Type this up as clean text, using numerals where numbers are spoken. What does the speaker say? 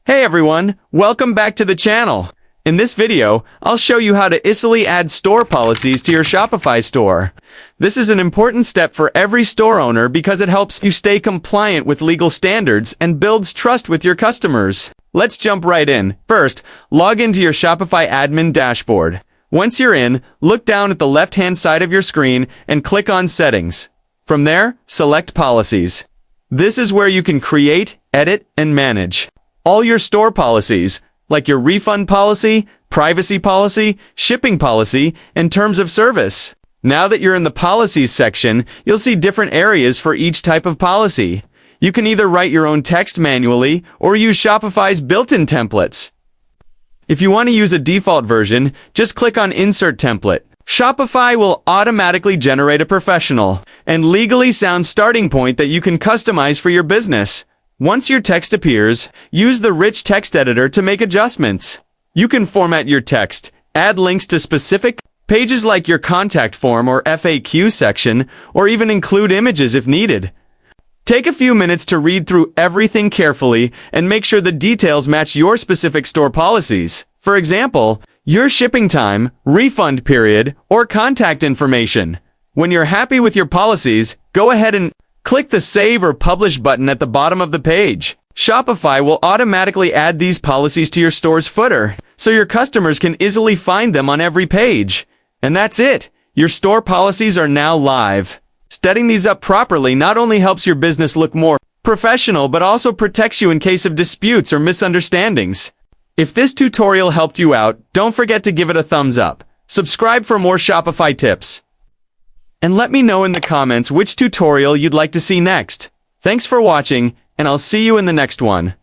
Hey everyone, welcome back to the channel. In this video, I'll show you how to easily add store policies to your Shopify store. This is an important step for every store owner because it helps you stay compliant with legal standards and builds trust with your customers. Let's jump right in. First, log into your Shopify admin dashboard. Once you're in, look down at the left-hand side of your screen and click on Settings. From there, select Policies. This is where you can create, edit, and manage all your store policies, like your refund policy, privacy policy, shipping policy, and terms of service. Now that you're in the Policies section, you'll see different areas for each type of policy. You can either write your own text manually or use Shopify's built-in templates. If you want to use a default version, just click on Insert Template. Shopify will automatically generate a professional and legally sound starting point that you can customize for your business. Once your text appears, use the rich text editor to make adjustments. You can format your text, add links to specific pages like your contact form or FAQ section, or even include images if needed. Take a few minutes to read through everything carefully and make sure the details match your specific store policies. For example, your shipping time, refund period, or contact information. When you're happy with your policies, go ahead and click the Save or Publish button at the bottom of the page. Shopify will automatically add these policies to your store's footer, so your customers can easily find them on every page. And that's it. Your store policies are now live. Setting these up properly not only helps your business look more professional, but also protects you in case of disputes or misunderstandings. If this tutorial helped you out, don't forget to give it a thumbs up. Subscribe for more Shopify tips. And let me know in the comments which tutorial you'd like to see next. Thanks for watching, and I'll see you in the next one.